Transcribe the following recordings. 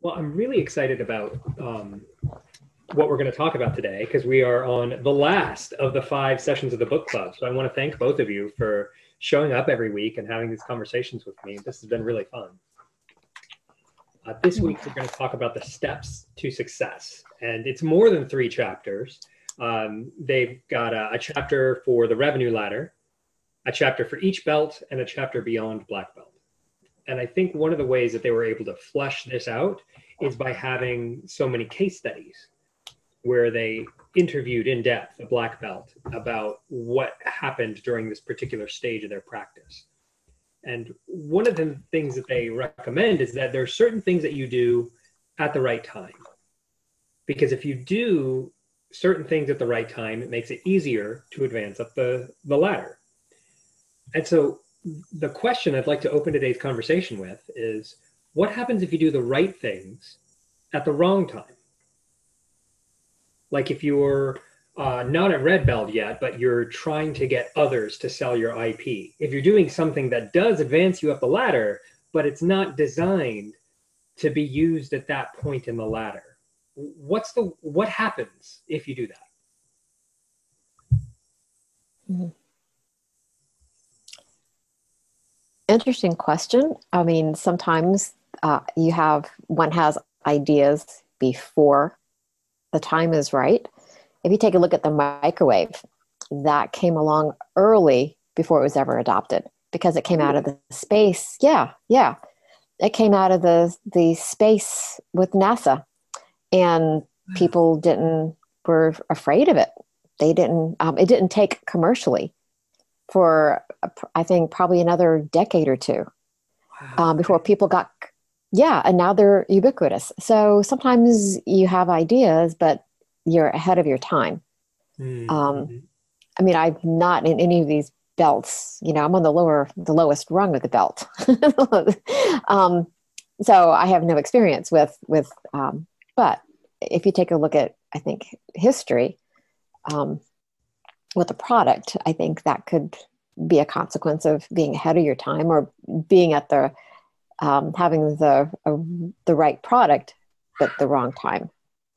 Well, I'm really excited about what we're going to talk about today because we are on the last of the 5 sessions of the book club. So I want to thank both of you for showing up every week and having these conversations with me. This has been really fun. This week, we're going to talk about the steps to success. And it's more than 3 chapters. They've got a chapter for the revenue ladder, a chapter for each belt, and a chapter beyond black belt. And I think one of the ways that they were able to flesh this out is by having so many case studies where they interviewed in depth a black belt about what happened during this particular stage of their practice. And one of the things that they recommend is that there are certain things that you do at the right time. Because if you do certain things at the right time, it makes it easier to advance up the ladder. And so the question I'd like to open today's conversation with is, what happens if you do the right things at the wrong time? Like if you're not at red belt yet, but you're trying to get others to sell your IP. If you're doing something that does advance you up the ladder, but it's not designed to be used at that point in the ladder, what happens if you do that? Mm-hmm. Interesting question. I mean, sometimes one has ideas before the time is right. If you take a look at the microwave, that came along early before it was ever adopted because it came out of the space. Yeah. It came out of the space with NASA, and people were afraid of it. It didn't take commercially for, I think, probably another decade or two before people got, and now they're ubiquitous. So sometimes you have ideas, but you're ahead of your time. Mm-hmm. I mean, I'm not in any of these belts, I'm on the lowest rung of the belt. So I have no experience with but if you take a look at, I think, history, with a product, I think that could be a consequence of being ahead of your time or being at the having the right product but the wrong time.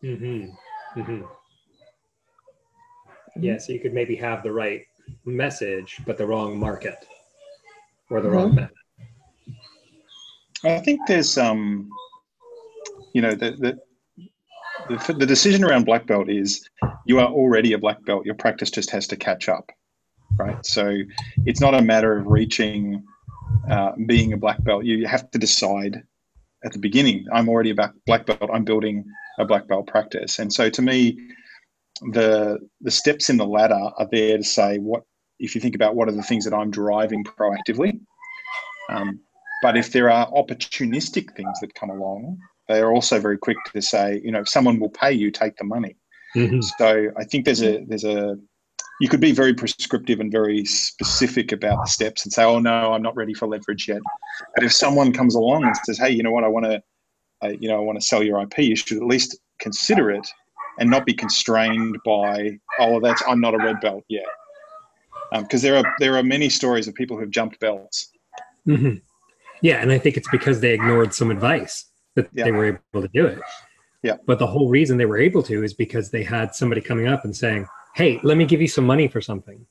Mm-hmm. Mm-hmm. Yeah, so you could maybe have the right message but the wrong market or the wrong method. I think there's the decision around black belt is you are already a black belt. Your practice just has to catch up, right? So it's not a matter of reaching being a black belt. You have to decide at the beginning, I'm already a black belt. I'm building a black belt practice. And so to me, the steps in the ladder are there to say, if you think about what are the things that I'm driving proactively. But if there are opportunistic things that come along, they are also very quick to say, if someone will pay you, take the money. Mm-hmm. So I think you could be very prescriptive and very specific about the steps and say, oh no, I'm not ready for leverage yet. But if someone comes along and says, hey, you know what, I want to sell your IP, you should at least consider it and not be constrained by, I'm not a red belt yet. Because there are many stories of people who've jumped belts. Mm-hmm. Yeah, and I think it's because they ignored some advice that they were able to do it. Yeah. But the whole reason they were able to is because they had somebody coming up and saying, hey, let me give you some money for something.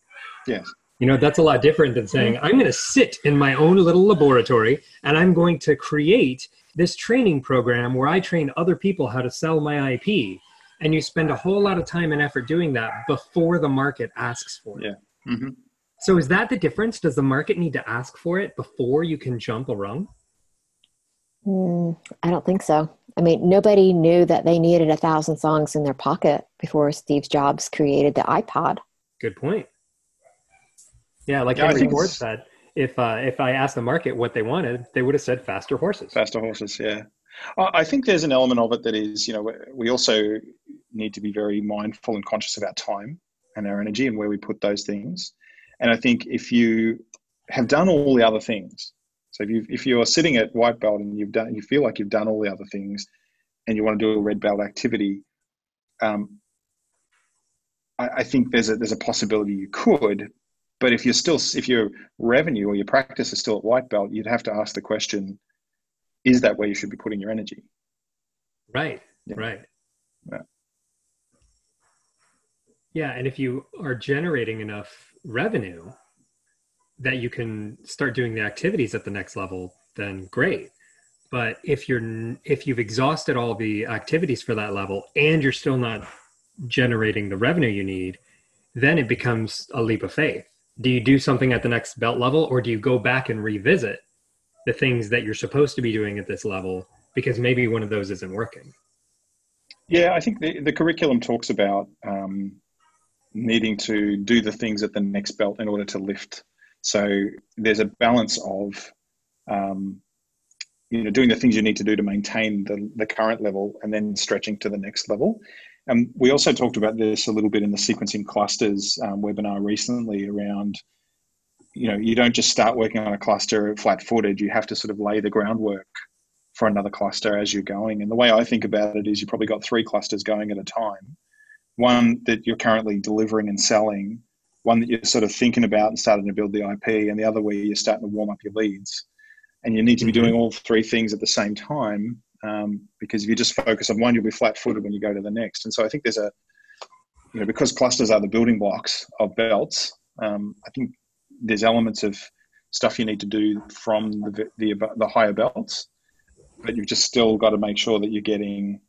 Yes. That's a lot different than saying, I'm going to sit in my own little laboratory and I'm going to create this training program where I train other people how to sell my IP. And you spend a whole lot of time and effort doing that before the market asks for it. Yeah. Mm-hmm. So is that the difference? Does the market need to ask for it before you can jump a rung? I don't think so. I mean, nobody knew that they needed 1,000 songs in their pocket before Steve Jobs created the iPod. Good point. Yeah, like Henry Ford said, if I asked the market what they wanted, they would have said faster horses. Faster horses, yeah. I think there's an element of it that is, we also need to be very mindful and conscious of our time and our energy and where we put those things. And I think if you have done all the other things, so if you're sitting at white belt and you feel like you've done all the other things and you want to do a red belt activity, I think there's a possibility you could, but if your revenue or your practice is still at white belt, you'd have to ask the question, is that where you should be putting your energy? Right. Yeah. Right. Yeah. Yeah. And if you are generating enough revenue that you can start doing the activities at the next level, then great. But if you've exhausted all the activities for that level and you're still not generating the revenue you need, then it becomes a leap of faith. Do you do something at the next belt level, or do you go back and revisit the things that you're supposed to be doing at this level because maybe one of those isn't working? Yeah, I think the curriculum talks about needing to do the things at the next belt in order to lift. So there's a balance of doing the things you need to do to maintain the current level and then stretching to the next level. We also talked about this a little bit in the sequencing clusters webinar recently around, you don't just start working on a cluster flat-footed. You have to sort of lay the groundwork for another cluster as you're going. And the way I think about it is you probably got 3 clusters going at a time. One that you're currently delivering and selling, one that you're sort of thinking about and starting to build the IP, and the other where you're starting to warm up your leads. And you need to be doing all 3 things at the same time, because if you just focus on one, you'll be flat-footed when you go to the next. And so I think there's because clusters are the building blocks of belts, I think there's elements of stuff you need to do from the higher belts, but you've just still got to make sure that you're getting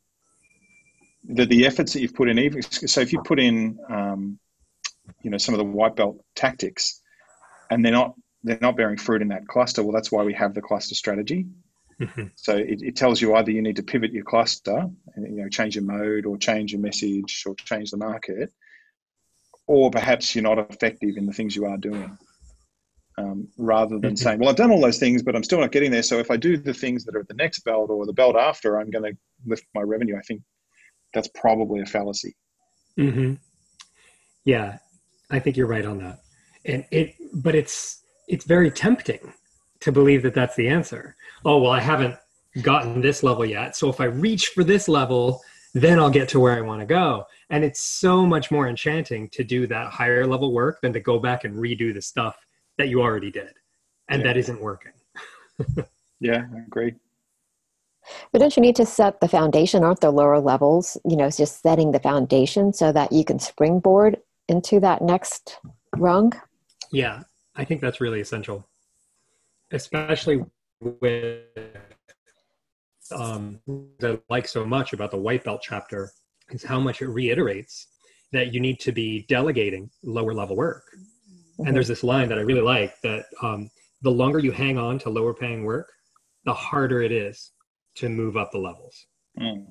the efforts that you've put in. Even so, if you put in, some of the white belt tactics, and they're not bearing fruit in that cluster, well, that's why we have the cluster strategy. Mm-hmm. So it tells you either you need to pivot your cluster and change your mode or change your message or change the market, or perhaps you're not effective in the things you are doing. Rather than saying, well, I've done all those things, but I'm still not getting there. So if I do the things that are at the next belt or the belt after, I'm going to lift my revenue. I think that's probably a fallacy. Mm-hmm. Yeah, I think you're right on that. But it's very tempting to believe that that's the answer. Oh, well, I haven't gotten this level yet. So if I reach for this level, then I'll get to where I want to go. And it's so much more enchanting to do that higher level work than to go back and redo the stuff that you already did. And that isn't working. Yeah, I agree. But don't you need to set the foundation? Aren't the lower levels, it's just setting the foundation so that you can springboard into that next rung? Yeah, I think that's really essential, especially with what I like so much about the white belt chapter is how much it reiterates that you need to be delegating lower level work. Mm-hmm. And there's this line that I really like that the longer you hang on to lower paying work, the harder it is to move up the levels. Mm.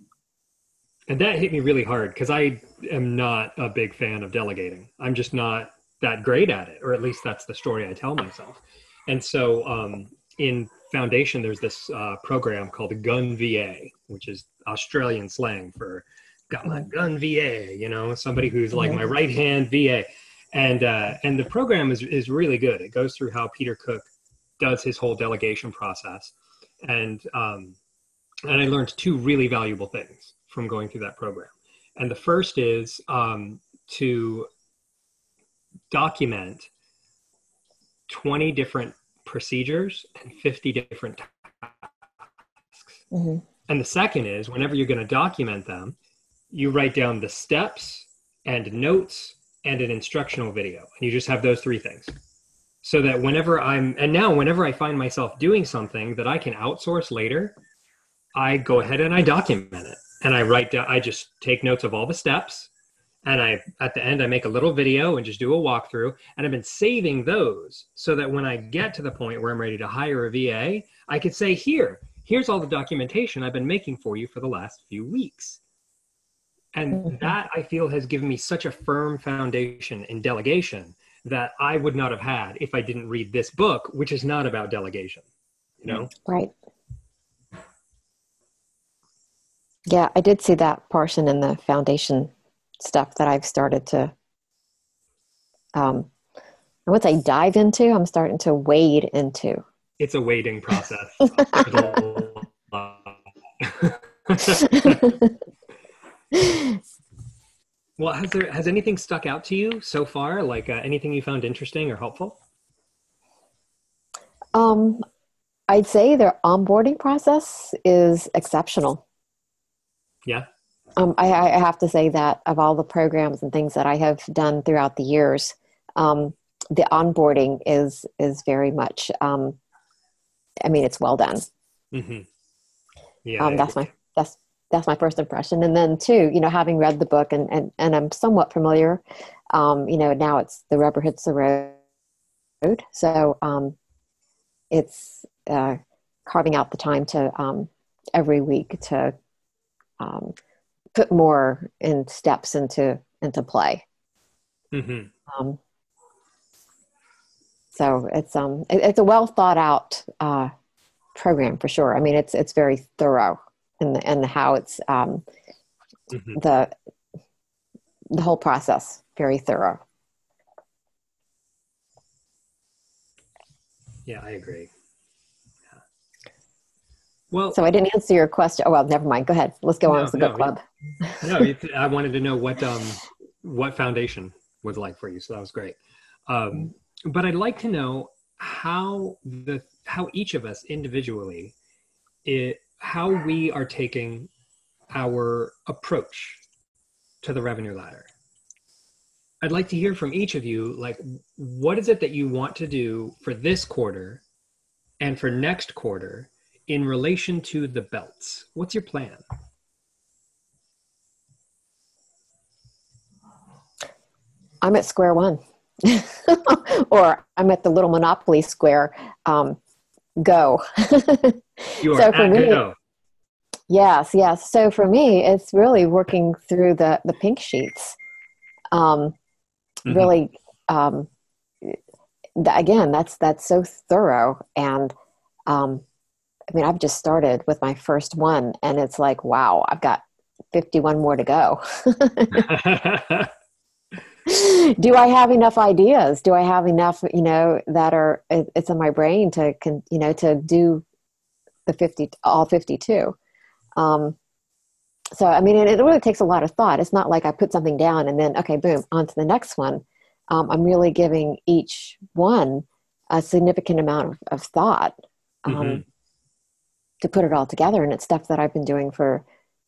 And that hit me really hard because I am not a big fan of delegating. I'm just not that great at it, or at least that's the story I tell myself. And so in Foundation, there's this program called the Gun VA, which is Australian slang for got my gun VA, somebody who's like my right hand VA. And the program is really good. It goes through how Peter Cook does his whole delegation process. And I learned 2 really valuable things from going through that program. And the first is to document 20 different procedures and 50 different tasks. Mm-hmm. And the second is whenever you're going to document them, you write down the steps and notes and an instructional video. And you just have those 3 things. So that whenever I find myself doing something that I can outsource later, I go ahead and I document it. And I just take notes of all the steps. And at the end, I make a little video and just do a walkthrough. And I've been saving those so that when I get to the point where I'm ready to hire a VA, I could say, here's all the documentation I've been making for you for the last few weeks. And that I feel has given me such a firm foundation in delegation that I would not have had if I didn't read this book, which is not about delegation, Right. Yeah, I did see that portion in the Foundation stuff that I've started to, I would say dive into, I'm starting to wade into. It's a wading process. Well, has anything stuck out to you so far? Like anything you found interesting or helpful? I'd say their onboarding process is exceptional. Yeah. I have to say that of all the programs and things that I have done throughout the years, the onboarding is very much, I mean, it's well done. Mm-hmm. Yeah. That's my first impression. And then too, having read the book and I'm somewhat familiar, now it's the rubber hits the road. So it's carving out the time to every week to put more in steps into play. Mm-hmm. So it's a well thought out program for sure. I mean, it's very thorough in how it's Mm-hmm. the whole process very thorough. Yeah, I agree. Yeah. Well, so I didn't answer your question. Oh well, never mind. Go ahead. Let's go on to the book club. I wanted to know what foundation was like for you. So that was great. But I'd like to know how each of us individually, how we are taking our approach to the revenue ladder. I'd like to hear from each of you, like, what is it that you want to do for this quarter and for next quarter in relation to the belts? What's your plan? I'm at square one. Or I'm at the little Monopoly square. Go. You are at go. Yes. So for me, it's really working through the pink sheets. Really, again, that's so thorough. And I mean, I've just started with my first one, and it's like, wow, I've got 51 more to go. Do I have enough ideas? Do I have enough, that are, it's in my brain to do the all 52. So, I mean, it really takes a lot of thought. It's not like I put something down and then, okay, boom, on to the next one. I'm really giving each one a significant amount of thought to put it all together. And it's stuff that I've been doing for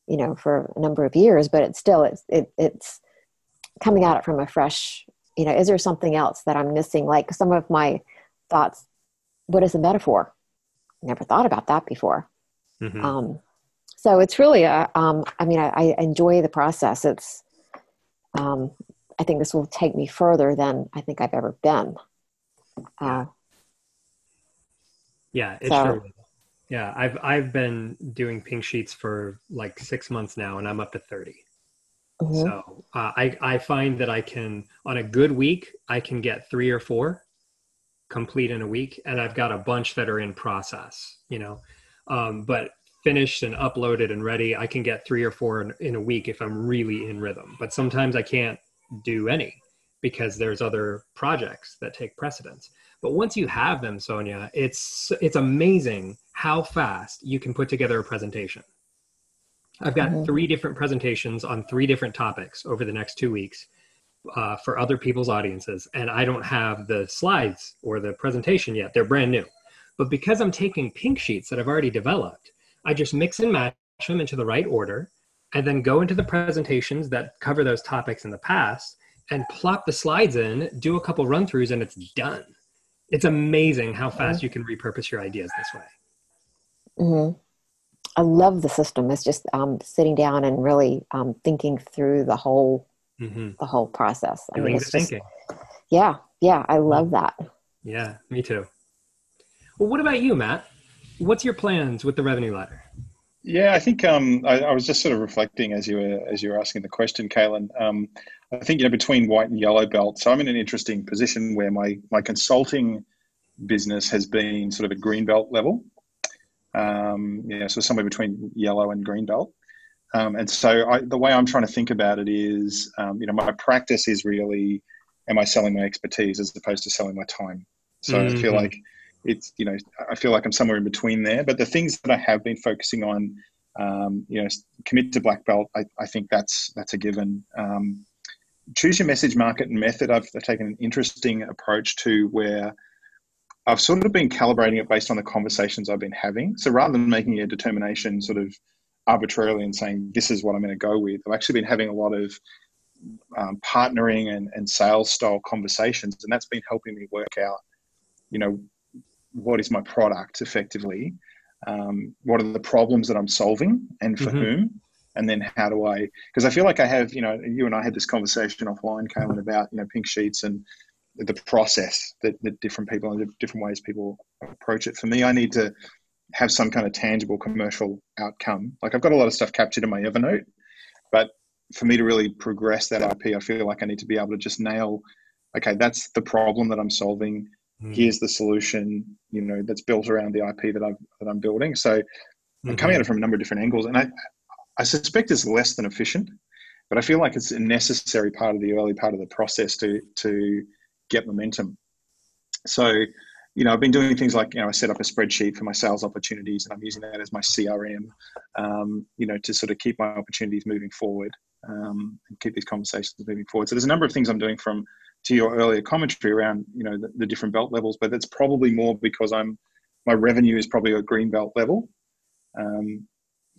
a number of years, but it's coming at it from a fresh, is there something else that I'm missing? Like some of my thoughts, what is a metaphor? Never thought about that before. So it's really I enjoy the process. It's, I think this will take me further than I think I've ever been. Yeah, it sure will. Yeah, I've been doing pink sheets for like 6 months now, and I'm up to 30. So I find that I can, on a good week, I can get 3 or 4 complete in a week, and I've got a bunch that are in process, but finished and uploaded and ready, I can get 3 or 4 in a week if I'm really in rhythm. But sometimes I can't do any because there's other projects that take precedence. But once you have them, Sonia, it's amazing how fast you can put together a presentation. I've got 3 different presentations on 3 different topics over the next 2 weeks for other people's audiences. And I don't have the slides or the presentation yet. They're brand new. But because I'm taking pink sheets that I've already developed, I just mix and match them into the right order and then go into the presentations that cover those topics in the past and plop the slides in, do a couple run throughs, and it's done. It's amazing how fast you can repurpose your ideas this way. I love the system. It's just sitting down and really thinking through the whole process. I mean, it's just, yeah, I love that. Yeah, me too. Well, what about you, Matt? What's your plans with the revenue ladder? Yeah, I think I was just sort of reflecting as you were asking the question, Caelan. I think between white and yellow belt. So I'm in an interesting position where my consulting business has been sort of at green belt level. So somewhere between yellow and green belt. And so the way I'm trying to think about it is, my practice is really, am I selling my expertise as opposed to selling my time? So I feel like it's, I feel like I'm somewhere in between there. But the things that I have been focusing on, commit to black belt, I think that's a given. Choose your message, market, and method. I've taken an interesting approach to where I've sort of been calibrating it based on the conversations I've been having. So rather than making a determination sort of arbitrarily and saying, this is what I'm going to go with. I've actually been having a lot of partnering and sales style conversations, and that's been helping me work out, what is my product effectively, what are the problems that I'm solving and for whom, and then how do I, because I feel like I have, you and I had this conversation offline, Caelan, about, pink sheets and the process that different people and the different ways people approach it. For me, I need to have some kind of tangible commercial outcome. Like, I've got a lot of stuff captured in my Evernote, but for me to really progress that IP, I feel like I need to be able to just nail, okay, that's the problem that I'm solving. Here's the solution, that's built around the IP that I'm building. So I'm coming at it from a number of different angles, and I suspect it's less than efficient, but I feel like it's a necessary part of the early part of the process to get momentum. So, I've been doing things like, I set up a spreadsheet for my sales opportunities, and I'm using that as my CRM, to sort of keep my opportunities moving forward, and keep these conversations moving forward. So there's a number of things I'm doing to your earlier commentary around, the different belt levels, but that's probably more because my revenue is probably a green belt level,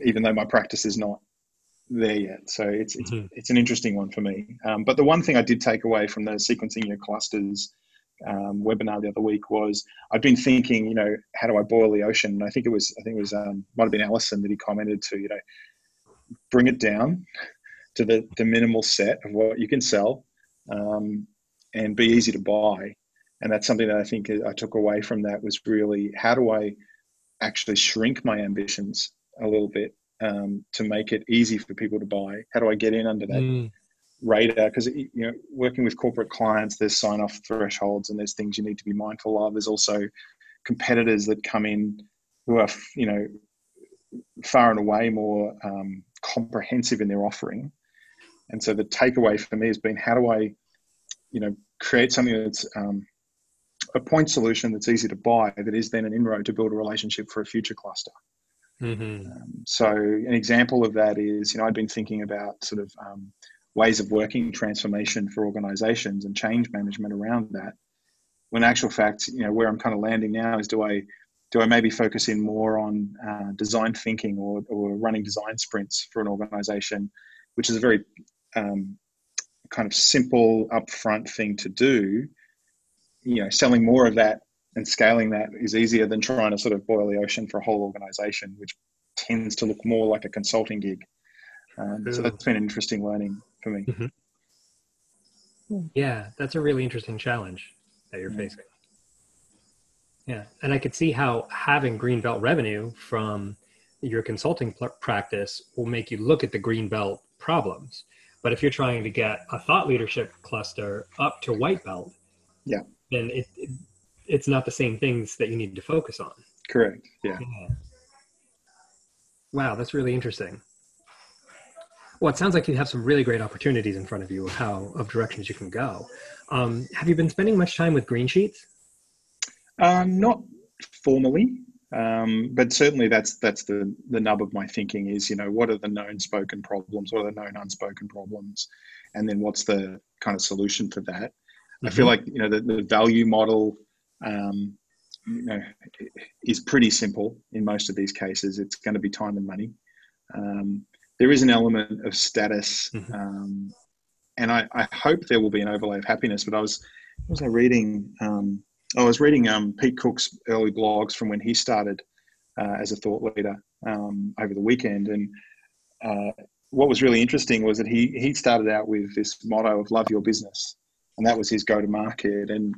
even though my practice is not there yet. So it's an interesting one for me. But the one thing I did take away from the Sequencing Your Clusters webinar the other week was, I've been thinking, how do I boil the ocean? And I think it was might have been Allison that he commented to, bring it down to the minimal set of what you can sell, and be easy to buy. And that's something that I think I took away from that, was really, how do I actually shrink my ambitions a little bit, to make it easy for people to buy? How do I get in under that radar? Because, working with corporate clients, there's sign-off thresholds and there's things you need to be mindful of. There's also competitors that come in who are, far and away more comprehensive in their offering. And so the takeaway for me has been, how do I, create something that's a point solution that's easy to buy, that is then an inroad to build a relationship for a future cluster. So an example of that is, I've been thinking about sort of ways of working transformation for organizations and change management around that. When in actual fact, where I'm kind of landing now is, do I maybe focus in more on design thinking or running design sprints for an organization, which is a very kind of simple upfront thing to do. Selling more of that and scaling that is easier than trying to sort of boil the ocean for a whole organization, which tends to look more like a consulting gig. So that's been an interesting learning for me. Yeah, that's a really interesting challenge that you're facing. Yeah, and I could see how having green belt revenue from your consulting practice will make you look at the green belt problems. But if you're trying to get a thought leadership cluster up to white belt, then it's not the same things that you need to focus on. Correct. Yeah. Wow, that's really interesting. Well, it sounds like you have some really great opportunities in front of you of directions you can go. Have you been spending much time with green sheets? Not formally, but certainly that's the nub of my thinking is, what are the known spoken problems? What are the known unspoken problems? And then what's the kind of solution for that? I feel like, the value model, is pretty simple in most of these cases. It's going to be time and money. There is an element of status, and I hope there will be an overlay of happiness. But I was reading Pete Cook's early blogs from when he started as a thought leader over the weekend, and what was really interesting was that he started out with this motto of love your business, and that was his go-to-market. And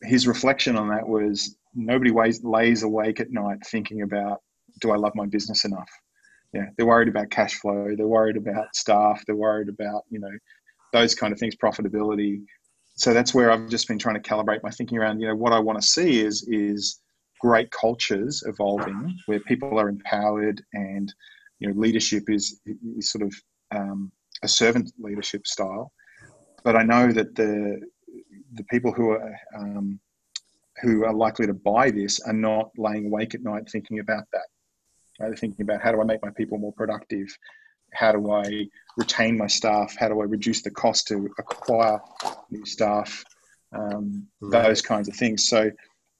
his reflection on that was, nobody lays awake at night thinking about, do I love my business enough? Yeah, they're worried about cash flow, they're worried about staff, they're worried about, those kind of things, profitability. So that's where I've just been trying to calibrate my thinking around, what I want to see is great cultures evolving where people are empowered and, leadership is sort of a servant leadership style. But I know that the people who are likely to buy this are not laying awake at night thinking about that. Right? They're thinking about, how do I make my people more productive? How do I retain my staff? How do I reduce the cost to acquire new staff? Those kinds of things. So,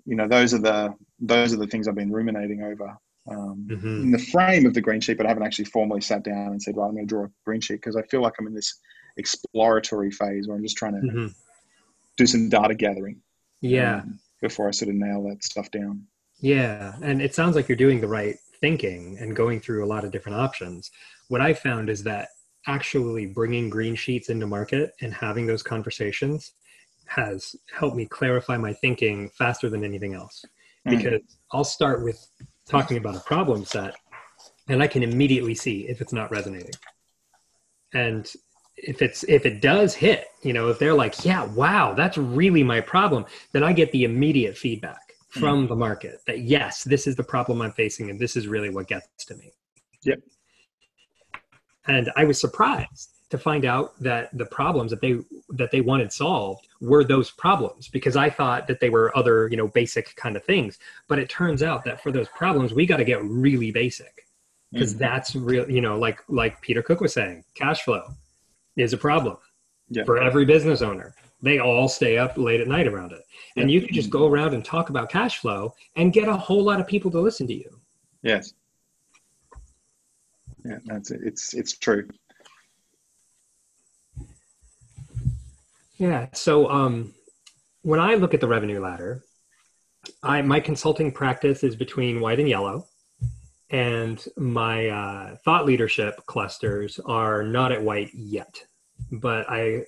those are the things I've been ruminating over in the frame of the green sheet, but I haven't actually formally sat down and said, right, I'm going to draw a green sheet, because I feel like I'm in this exploratory phase where I'm just trying to do some data gathering. Yeah. Before I sort of nail that stuff down. Yeah. And it sounds like you're doing the right thinking and going through a lot of different options. What I found is that actually bringing green sheets into market and having those conversations has helped me clarify my thinking faster than anything else. Because I'll start with talking about a problem set and I can immediately see if it's not resonating. And if it does hit, if they're like, yeah, wow, that's really my problem, then I get the immediate feedback from the market that, yes, this is the problem I'm facing and this is really what gets to me. Yep. And I was surprised to find out that the problems that they wanted solved were those problems, because I thought that they were other, basic kind of things. But it turns out that for those problems, we got to get really basic, because that's real, like Peter Cook was saying, cash flow is a problem for every business owner. They all stay up late at night around it. And you can just go around and talk about cash flow and get a whole lot of people to listen to you. Yes. Yeah, that's it. It's true. Yeah. So when I look at the revenue ladder, my consulting practice is between white and yellow, and my thought leadership clusters are not at white yet. But I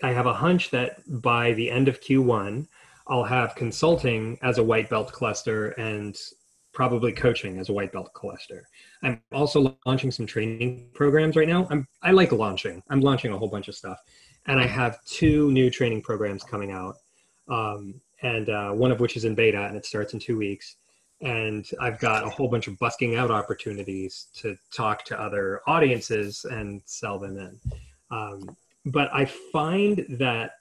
have a hunch that by the end of Q1, I'll have consulting as a white belt cluster and probably coaching as a white belt cluster. I'm also launching some training programs right now. I like launching. I'm launching a whole bunch of stuff. And I have 2 new training programs coming out, and one of which is in beta, and it starts in 2 weeks. And I've got a whole bunch of busking out opportunities to talk to other audiences and sell them in. But I find that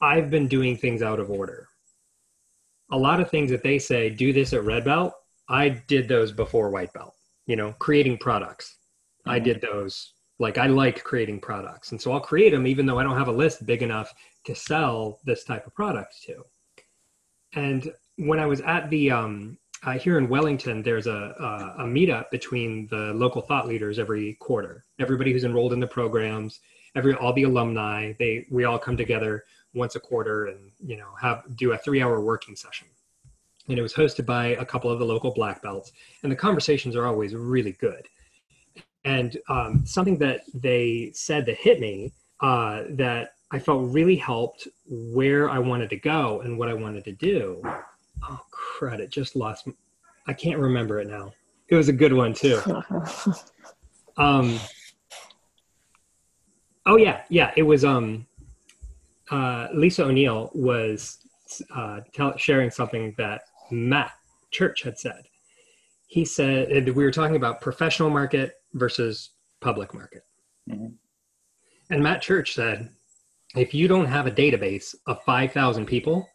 I've been doing things out of order. A lot of things that they say, do this at red belt, I did those before white belt. Creating products. I did those. I like creating products. And so I'll create them even though I don't have a list big enough to sell this type of product to. And when I was at the, here in Wellington, there's a meetup between the local thought leaders every quarter. Everybody who's enrolled in the programs, all the alumni, we all come together once a quarter and, do a 3-hour working session. And it was hosted by a couple of the local black belts. And the conversations are always really good. And something that they said that hit me, that I felt really helped where I wanted to go and what I wanted to do. Oh, crud, it just lost me. I can't remember it now. It was a good one, too. Oh, yeah. It was Lisa O'Neill was sharing something that Matt Church had said. He said, we were talking about professional market versus public market. And Matt Church said, if you don't have a database of 5,000 people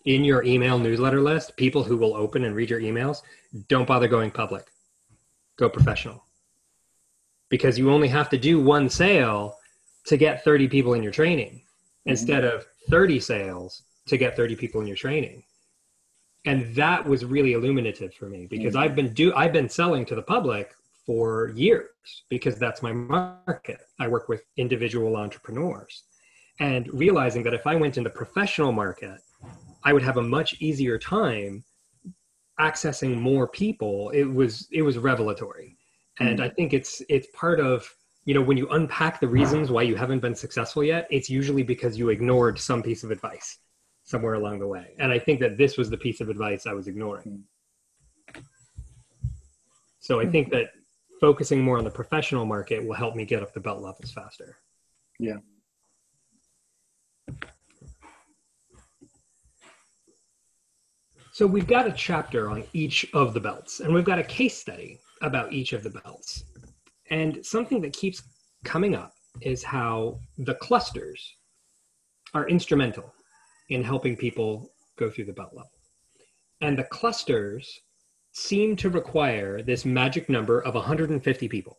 in your email newsletter list, people who will open and read your emails, don't bother going public. Go professional. Because you only have to do 1 sale to get 30 people in your training instead of 30 sales to get 30 people in your training. And that was really illuminative for me, because I've been selling to the public for years, because that's my market. I work with individual entrepreneurs, and realizing that if I went into professional market, I would have a much easier time accessing more people. It was revelatory. And I think it's part of, when you unpack the reasons why you haven't been successful yet, it's usually because you ignored some piece of advice somewhere along the way. And I think that this was the piece of advice I was ignoring. So I think that focusing more on the professional market will help me get up the belt levels faster. Yeah. So we've got a chapter on each of the belts, and we've got a case study about each of the belts. And something that keeps coming up is how the clusters are instrumental in helping people go through the belt level. And the clusters seem to require this magic number of 150 people.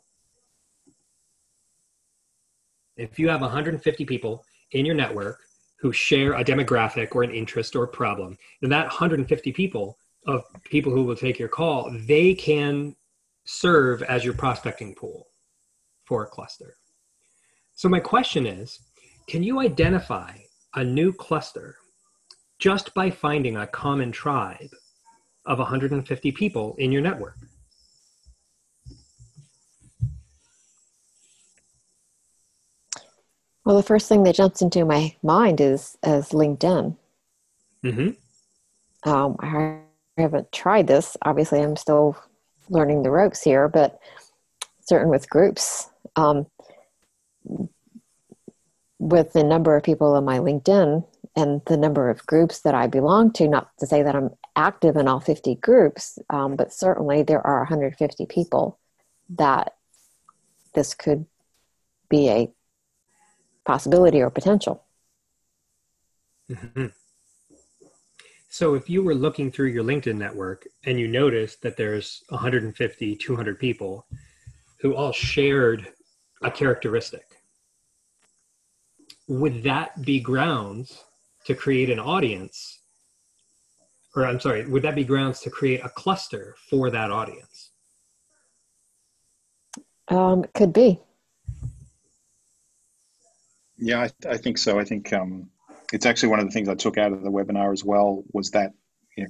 If you have 150 people in your network who share a demographic or an interest or a problem, then that 150 people of people who will take your call, they can serve as your prospecting pool for a cluster. So my question is, can you identify a new cluster just by finding a common tribe of 150 people in your network? Well, the first thing that jumps into my mind is LinkedIn. Mm-hmm. I haven't tried this. Obviously, I'm still learning the ropes here, but certain with groups, with the number of people in my LinkedIn and the number of groups that I belong to, not to say that I'm active in all 50 groups, but certainly there are 150 people that this could be a possibility or potential. Mm-hmm. So if you were looking through your LinkedIn network and you noticed that there's 150, 200 people who all shared a characteristic, would that be grounds to create an audience? Or I'm sorry, would that be grounds to create a cluster for that audience? Could be. Yeah, I think so. I think it's actually one of the things I took out of the webinar as well was that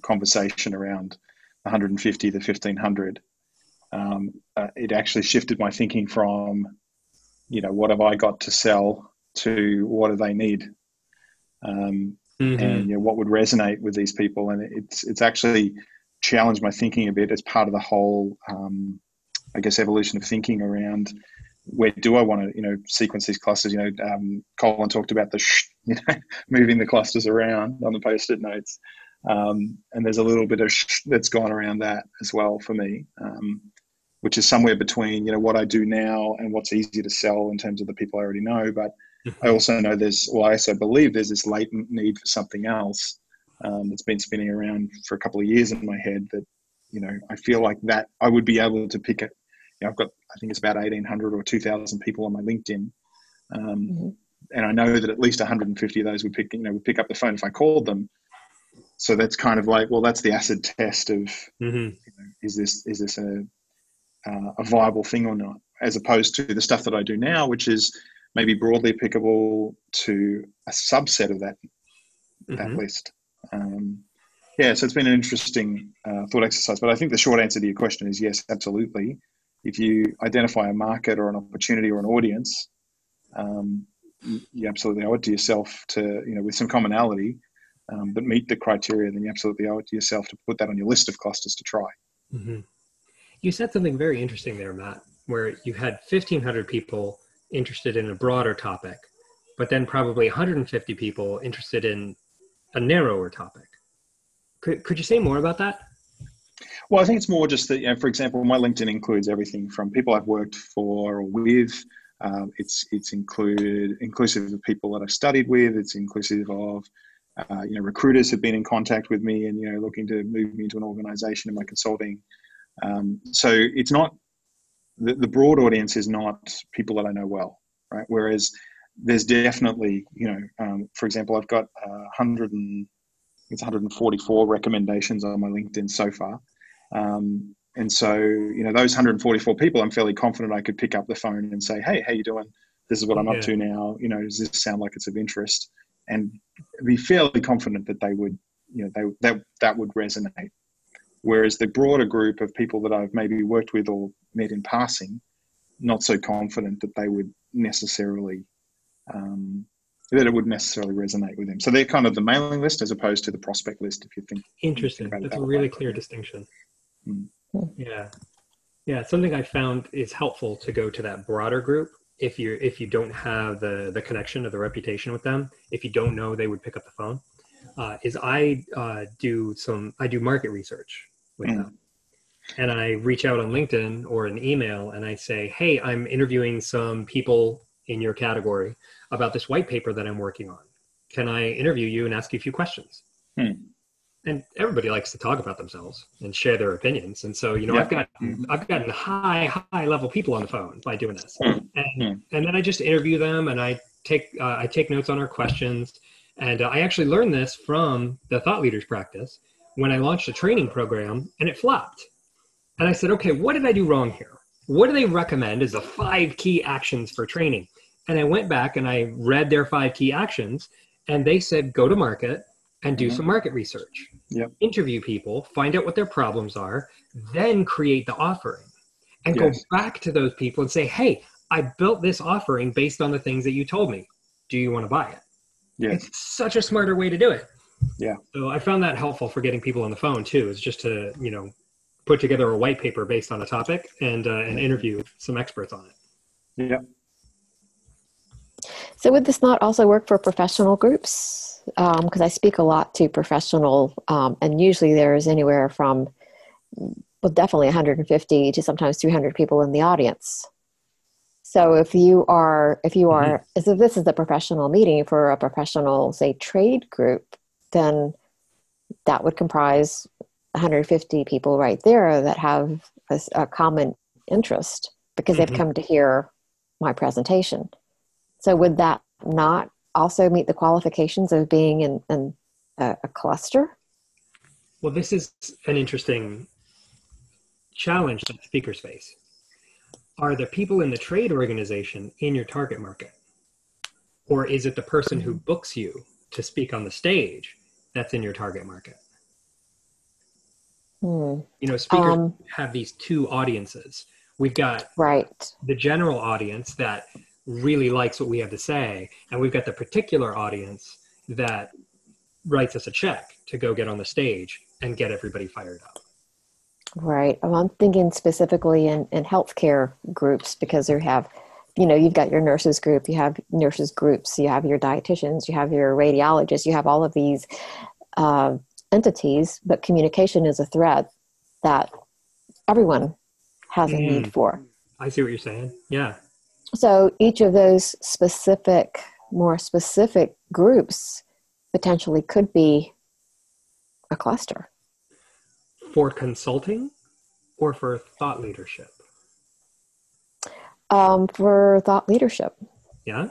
conversation around 150 to 1500. It actually shifted my thinking from, what have I got to sell to what do they need, and what would resonate with these people. And it's actually challenged my thinking a bit as part of the whole, I guess, evolution of thinking around where do I want to, sequence these clusters. Caelan talked about the moving the clusters around on the post-it notes. And there's a little bit of that's gone around that as well for me, which is somewhere between, what I do now and what's easy to sell in terms of the people I already know. But I also know I also believe there's this latent need for something else that's been spinning around for a couple of years in my head that, I feel like that I would be able to pick it. I've got, I think it's about 1,800 or 2,000 people on my LinkedIn. And I know that at least 150 of those would pick up the phone if I called them. So that's kind of like, well, that's the acid test of, is this a viable thing or not, as opposed to the stuff that I do now, which is maybe broadly applicable to a subset of that list. So it's been an interesting thought exercise, but I think the short answer to your question is yes, absolutely. If you identify a market or an opportunity or an audience, you absolutely owe it to yourself to, with some commonality, that meet the criteria, then you absolutely owe it to yourself to put that on your list of clusters to try. Mm-hmm. You said something very interesting there, Matt, where you had 1,500 people interested in a broader topic, but then probably 150 people interested in a narrower topic. Could you say more about that? Well, I think it's more just that, for example, my LinkedIn includes everything from people I've worked for or with. It's inclusive of people that I've studied with. It's inclusive of recruiters have been in contact with me and looking to move me into an organization in my consulting. So it's not the broad audience is not people that I know well, right? Whereas there's definitely for example, I've got 144 recommendations on my LinkedIn so far. And so, those 144 people, I'm fairly confident I could pick up the phone and say, hey, how you doing? This is what I'm up to now. Does this sound like it's of interest? And be fairly confident that they would, that would resonate. Whereas the broader group of people that I've maybe worked with or met in passing, not so confident that they would necessarily, that it would necessarily resonate with them. So they're kind of the mailing list as opposed to the prospect list, if you think. Interesting. That's a really clear distinction. Yeah. Something I found is helpful to go to that broader group if you don't have the connection or the reputation with them, if you don't know they would pick up the phone, is I do market research with them. And I reach out on LinkedIn or an email and I say, hey, I'm interviewing some people in your category about this white paper that I'm working on. Can I interview you and ask you a few questions? And everybody likes to talk about themselves and share their opinions. And so, I've gotten high level people on the phone by doing this. And then I just interview them and I take notes on our questions. And I actually learned this from the Thought Leaders practice when I launched a training program and it flopped. And I said, okay, what did I do wrong here? What do they recommend as the 5 key actions for training? And I went back and I read their 5 key actions, and they said, go to market and do some market research. Yep. Interview people, find out what their problems are, then create the offering and go back to those people and say, hey, I built this offering based on the things that you told me. Do you want to buy it? Yes. It's such a smarter way to do it. Yeah. So I found that helpful for getting people on the phone too, is just to, put together a white paper based on a topic and interview some experts on it. Yeah. So would this not also work for professional groups? Because I speak a lot to professional, and usually there's anywhere from, well, definitely 150 to sometimes 300 people in the audience. So if this is a professional meeting for a professional, say, trade group, then that would comprise 150 people right there that have a common interest because they've come to hear my presentation. So would that not also meet the qualifications of being in a cluster? Well, this is an interesting challenge that speakers face. Are the people in the trade organization in your target market? Or is it the person who books you to speak on the stage that's in your target market? Speakers have these 2 audiences. We've got the general audience that really likes what we have to say, and we've got the particular audience that writes us a check to go get on the stage and get everybody fired up. Right. I'm thinking specifically in healthcare groups, because you have, you've got your nurses group, you have nurses groups, you have your dietitians, you have your radiologists, you have all of these entities, but communication is a thread that everyone has a need for. I see what you're saying. Yeah. So each of those more specific groups potentially could be a cluster. For consulting or for thought leadership? For thought leadership. Yeah.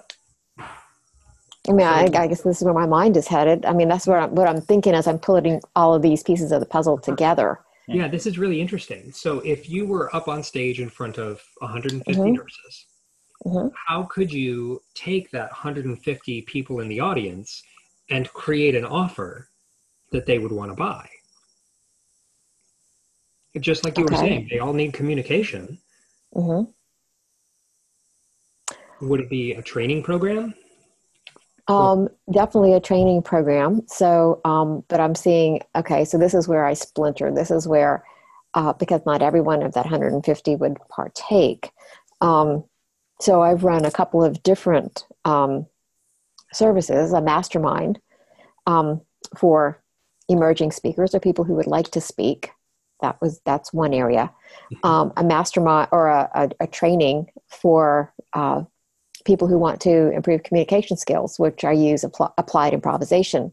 I mean, I guess this is where my mind is headed. I mean, that's what I'm thinking as I'm putting all of these pieces of the puzzle together. Yeah, this is really interesting. So if you were up on stage in front of 150 nurses, how could you take that 150 people in the audience and create an offer that they would want to buy? Just like you were saying, they all need communication. Would it be a training program? Definitely a training program. So, but I'm seeing, so this is where I splinter. This is where, because not everyone of that 150 would partake. So I've run a couple of different services, a mastermind for emerging speakers or people who would like to speak. That's one area. A mastermind or a training for people who want to improve communication skills, which I use applied improvisation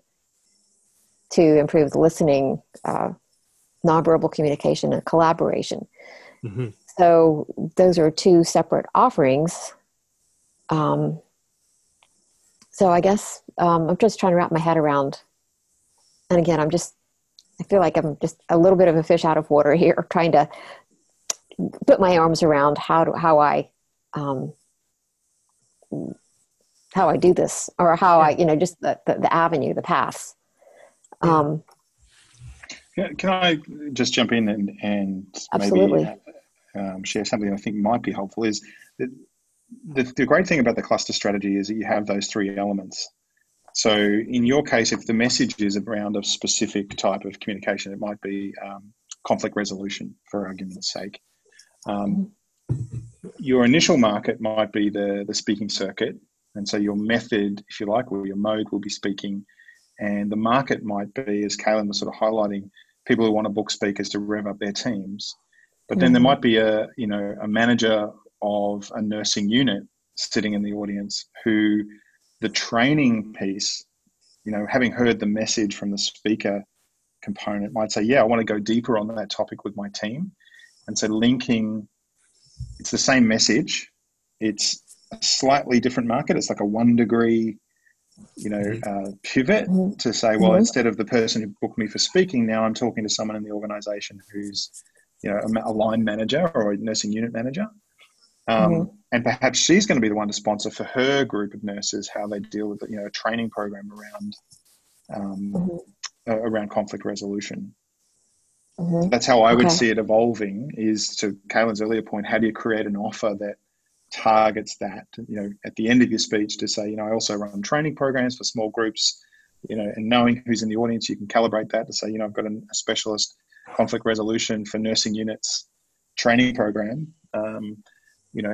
to improve the listening, nonverbal communication, and collaboration. So those are 2 separate offerings. So I guess I'm just trying to wrap my head around. And again, I feel like I'm just a little bit of a fish out of water here, trying to put my arms around how I do this, or how I, just the avenue, the paths. Can I just jump in and absolutely. Maybe share something I think might be helpful? Is that the great thing about the cluster strategy is that you have those 3 elements. So in your case, if the message is around a specific type of communication, it might be conflict resolution, for argument's sake. Your initial market might be the speaking circuit. And so your method, if you like, or your mode will be speaking. And the market might be, as Caelan was sort of highlighting, people who want to book speakers to rev up their teams. But then there might be a manager of a nursing unit sitting in the audience who the training piece, having heard the message from the speaker component, might say, yeah, I want to go deeper on that topic with my team. And so linking, it's the same message. It's a slightly different market. It's like a 1 degree pivot Mhm. to say, well, Mhm. instead of the person who booked me for speaking, now I'm talking to someone in the organization who's, a line manager or a nursing unit manager. Mhm. And perhaps she's going to be the one to sponsor for her group of nurses how they deal with, a training program Mhm. around conflict resolution. So Mhm. that's how I would Okay. see it evolving, is to Caelan's earlier point, how do you create an offer that targets that, at the end of your speech to say, I also run training programs for small groups, and knowing who's in the audience, you can calibrate that to say, I've got a specialist conflict resolution for nursing units training program.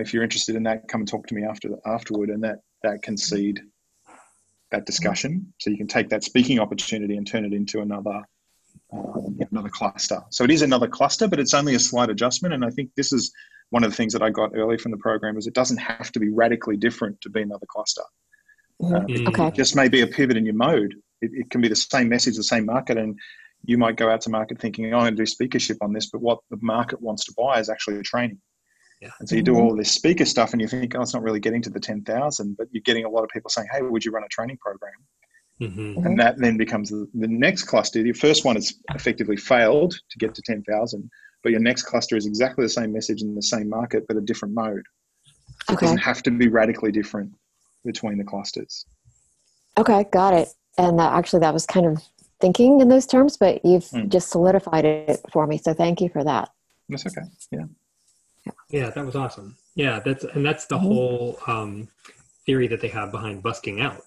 If you're interested in that, come and talk to me afterward, and that can seed that discussion. So you can take that speaking opportunity and turn it into another cluster. So it is another cluster, but it's only a slight adjustment. And I think this is one of the things that I got early from the program, is it doesn't have to be radically different to be another cluster. Mhm. Okay. It just may be a pivot in your mode. It can be the same message, the same market, and you might go out to market thinking, I'm going to do speakership on this, but what the market wants to buy is actually training. Yeah. And so you do all this speaker stuff and you think, it's not really getting to the 10,000, but you're getting a lot of people saying, hey, would you run a training program? Mm-hmm. And that then becomes the next cluster. Your first one has effectively failed to get to 10,000, but your next cluster is exactly the same message in the same market, but a different mode. So it doesn't have to be radically different between the clusters. Okay, got it. And actually, that was kind of thinking in those terms, but you've just solidified it for me. So thank you for that. That's okay. Yeah. Yeah, that was awesome. Yeah, that's the whole theory that they have behind busking out.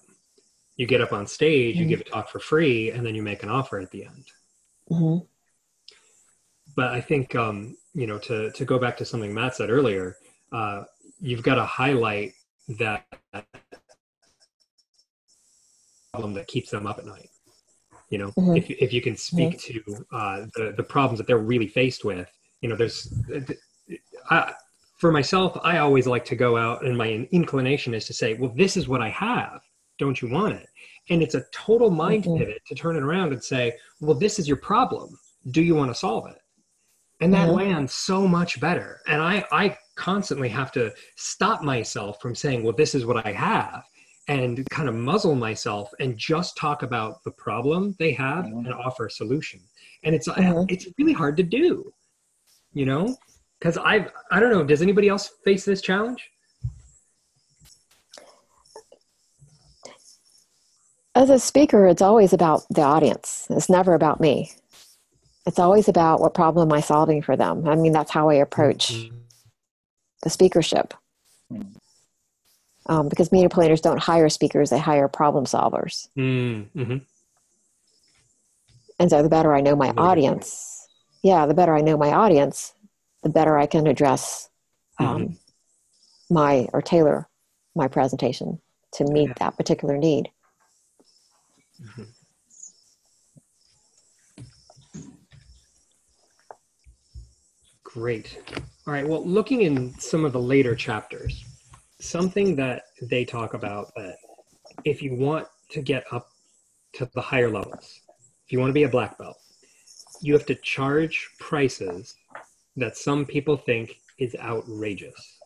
You get up on stage, you give a talk for free, and then you make an offer at the end. Mm-hmm. But I think, to go back to something Matt said earlier, you've got to highlight that problem that keeps them up at night. If you can speak to the problems that they're really faced with, for myself, I always like to go out, and my inclination is to say, well, this is what I have. Don't you want it? And it's a total mind pivot to turn it around and say, well, this is your problem. Do you want to solve it? And that lands so much better. And I constantly have to stop myself from saying, well, this is what I have, and kind of muzzle myself and just talk about the problem they have and offer a solution. And it's really hard to do, because I don't know, does anybody else face this challenge? As a speaker, it's always about the audience. It's never about me. It's always about what problem am I solving for them. I mean, that's how I approach the speakership. Because media planners don't hire speakers, they hire problem solvers. Mm-hmm. And so the better I know my audience, the better I know my audience, the better I can address tailor my presentation to meet that particular need. Mm-hmm. Great. All right. Well, looking in some of the later chapters, something that they talk about, that if you want to get up to the higher levels, if you want to be a black belt, you have to charge prices that some people think is outrageous.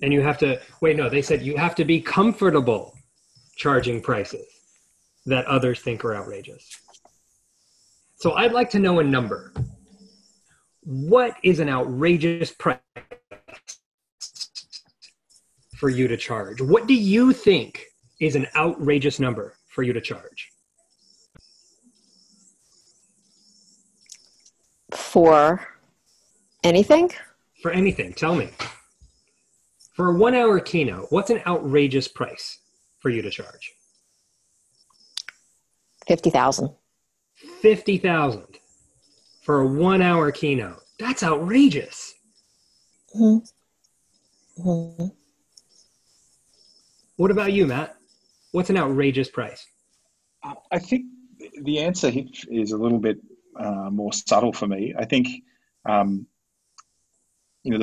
And you have to, they said you have to be comfortable charging prices that others think are outrageous. So I'd like to know a number. What is an outrageous price for you to charge? What do you think is an outrageous number for you to charge? For anything? For anything. Tell me. For a 1 hour keynote, what's an outrageous price for you to charge? $50,000. $50,000 for a 1 hour keynote. That's outrageous. Mm-hmm. What about you, Matt? What's an outrageous price? I think the answer is a little bit more subtle for me. I think, the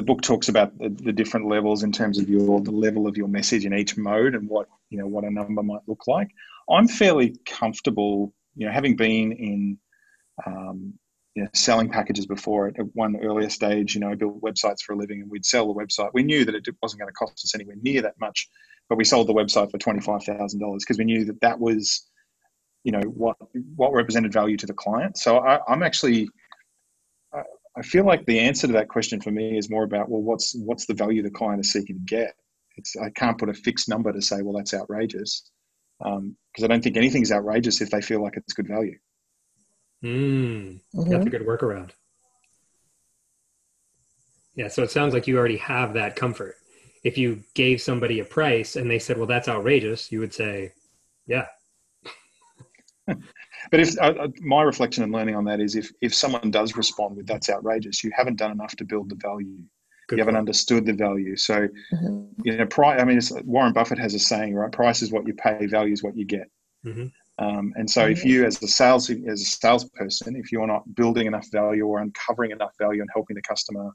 book talks about the different levels in terms of the level of your message in each mode and what a number might look like. I'm fairly comfortable, having been in selling packages before at one earlier stage. I built websites for a living, and we'd sell the website. We knew that it wasn't going to cost us anywhere near that much, but we sold the website for $25,000 because we knew that that was, what represented value to the client. So I feel like the answer to that question for me is more about, well, what's the value the client is seeking to get? I can't put a fixed number to say, well, that's outrageous, because I don't think anything's outrageous if they feel like it's good value. That's a good workaround. Yeah, so it sounds like you already have that comfort. If you gave somebody a price and they said, well, that's outrageous, you would say, yeah. But if my reflection and learning on that is if someone does respond with that's outrageous, you haven't done enough to build the value. You haven't understood the value. So, Warren Buffett has a saying, right? Price is what you pay, value is what you get. And so if you, as a salesperson, if you're not building enough value or uncovering enough value and helping the customer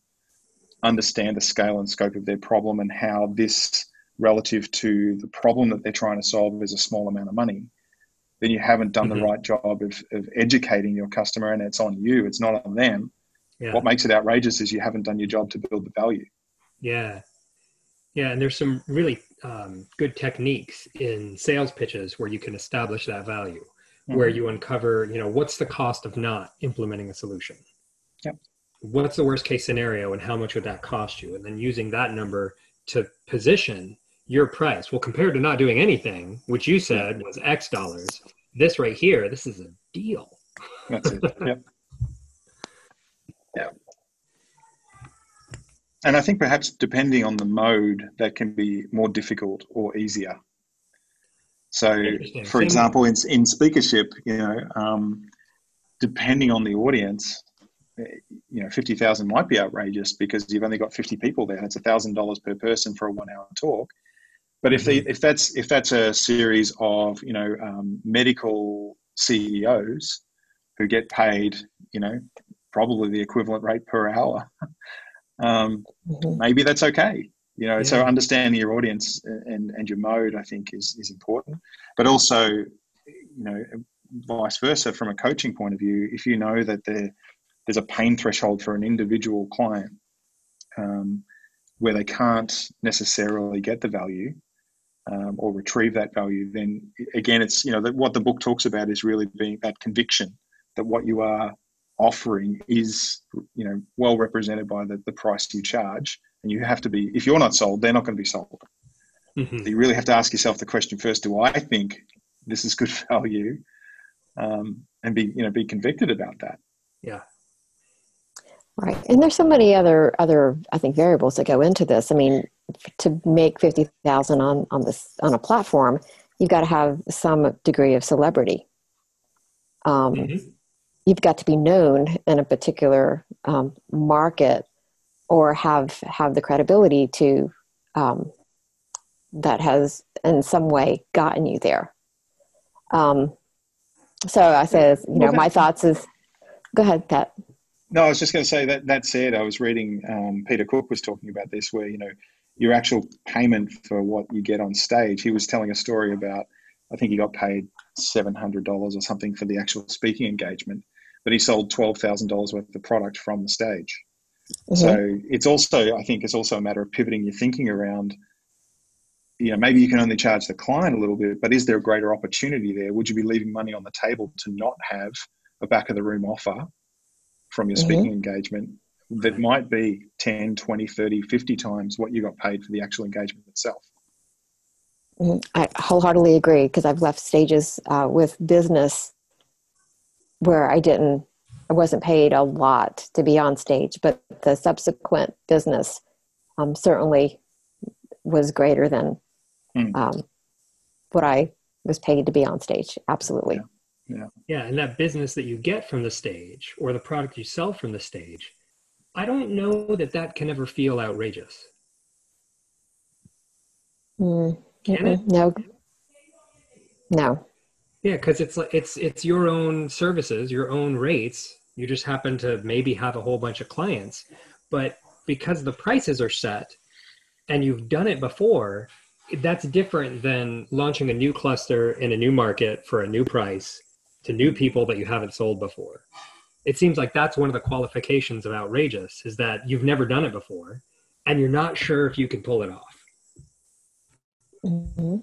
understand the scale and scope of their problem and how this relative to the problem that they're trying to solve is a small amount of money, then you haven't done the right job of educating your customer, and it's on you. It's not on them. Yeah. What makes it outrageous is you haven't done your job to build the value. Yeah. Yeah. And there's some really good techniques in sales pitches where you can establish that value, where you uncover, what's the cost of not implementing a solution? Yep. What's the worst case scenario and how much would that cost you? And then using that number to position your price. Well, compared to not doing anything, which you said was X dollars, this right here, this is a deal. That's it. Yep. Yeah. And I think perhaps depending on the mode, that can be more difficult or easier. So, for example, in speakership, depending on the audience, 50,000 might be outrageous because you've only got 50 people there. It's $1,000 per person for a 1 hour talk. But if that's a series of medical CEOs who get paid probably the equivalent rate per hour, maybe that's okay. So understanding your audience and your mode, I think, is important. But also, vice versa, from a coaching point of view, if you know that there's a pain threshold for an individual client where they can't necessarily get the value or retrieve that value, then again, it's, what the book talks about is really being that conviction that what you are offering is, well represented by the price you charge. And you have to be, if you're not sold, they're not going to be sold. So you really have to ask yourself the question first, do I think this is good value? And be convicted about that. Yeah. Right. And there's so many other, I think, variables that go into this. I mean, to make 50,000 on a platform, you've got to have some degree of celebrity. You've got to be known in a particular market or have the credibility to that has in some way gotten you there. So I said, my thoughts is, go ahead, Pat. No, I was just going to say that said, I was reading, Peter Cook was talking about this, where, your actual payment for what you get on stage. He was telling a story about, I think he got paid $700 or something for the actual speaking engagement, but he sold $12,000 worth of product from the stage. So it's also a matter of pivoting your thinking around, maybe you can only charge the client a little bit, but is there a greater opportunity there? Would you be leaving money on the table to not have a back of the room offer from your speaking engagement that might be 10, 20, 30, 50 times what you got paid for the actual engagement itself? I wholeheartedly agree, because I've left stages with business where I wasn't paid a lot to be on stage, but the subsequent business certainly was greater than what I was paid to be on stage. Absolutely. Yeah. And that business that you get from the stage or the product you sell from the stage, I don't know that can ever feel outrageous. Can it? No. Yeah, because it's your own services, your own rates. You just happen to maybe have a whole bunch of clients, but because the prices are set and you've done it before, that's different than launching a new cluster in a new market for a new price to new people that you haven't sold before. It seems like that's one of the qualifications of outrageous, is that you've never done it before and you're not sure if you can pull it off. Mm-hmm.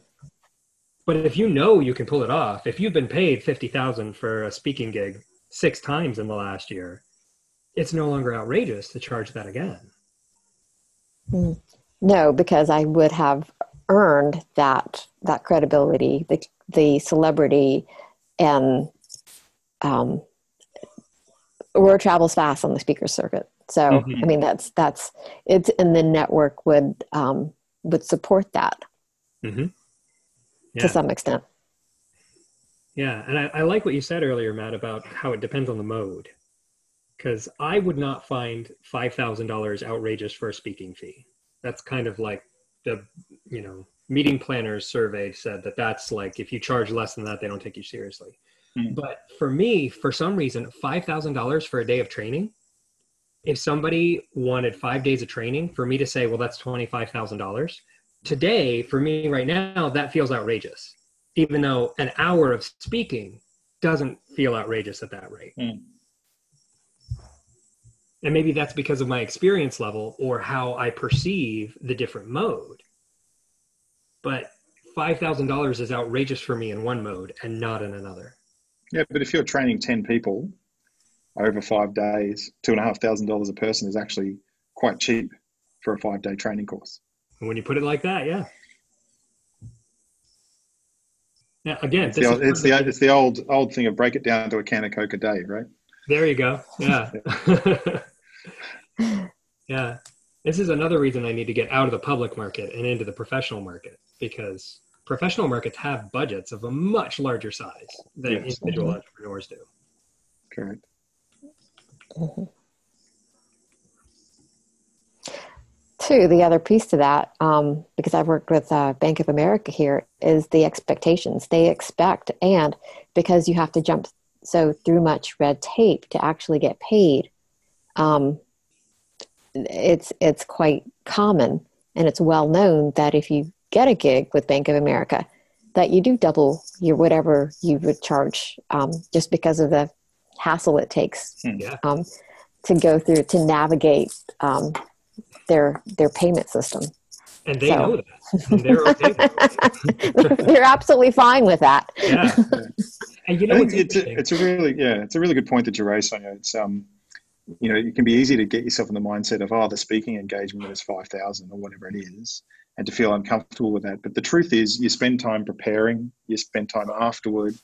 But if you know you can pull it off, if you've been paid $50,000 for a speaking gig 6 times in the last year, it's no longer outrageous to charge that again. No, because I would have earned that credibility, the celebrity, and word travels fast on the speaker circuit. So I mean that's it's, and the network would support that Yeah. to some extent. Yeah, and I like what you said earlier, Matt, about how it depends on the mode. Because I would not find $5,000 outrageous for a speaking fee. That's kind of like the, meeting planners survey said that's like, if you charge less than that, they don't take you seriously. But for me, for some reason, $5,000 for a day of training, if somebody wanted 5 days of training, for me to say, well, that's $25,000. Today, for me right now, that feels outrageous, even though an hour of speaking doesn't feel outrageous at that rate. And maybe that's because of my experience level or how I perceive the different mode. But $5,000 is outrageous for me in one mode and not in another. Yeah, but if you're training 10 people over 5 days, $2,500 a person is actually quite cheap for a 5-day training course. And when you put it like that, yeah. Now, again, it's the old thing of break it down to a can of Coke a day, right? There you go. Yeah. Yeah. This is another reason I need to get out of the public market and into the professional market, because professional markets have budgets of a much larger size than individual entrepreneurs do. Correct. Too, the other piece to that, because I've worked with Bank of America here, is the expectations. They expect, and because you have to jump through much red tape to actually get paid, it's quite common, and it's well known that if you get a gig with Bank of America, that you do double your whatever you would charge, just because of the hassle it takes to go through to navigate their payment system. And they know that. And they're okay with it. They're absolutely fine with that. Yeah. And it's a really good point that you raised, Sonia. It's it can be easy to get yourself in the mindset of, the speaking engagement is 5,000 or whatever it is, and to feel uncomfortable with that. But the truth is, you spend time preparing, you spend time afterward,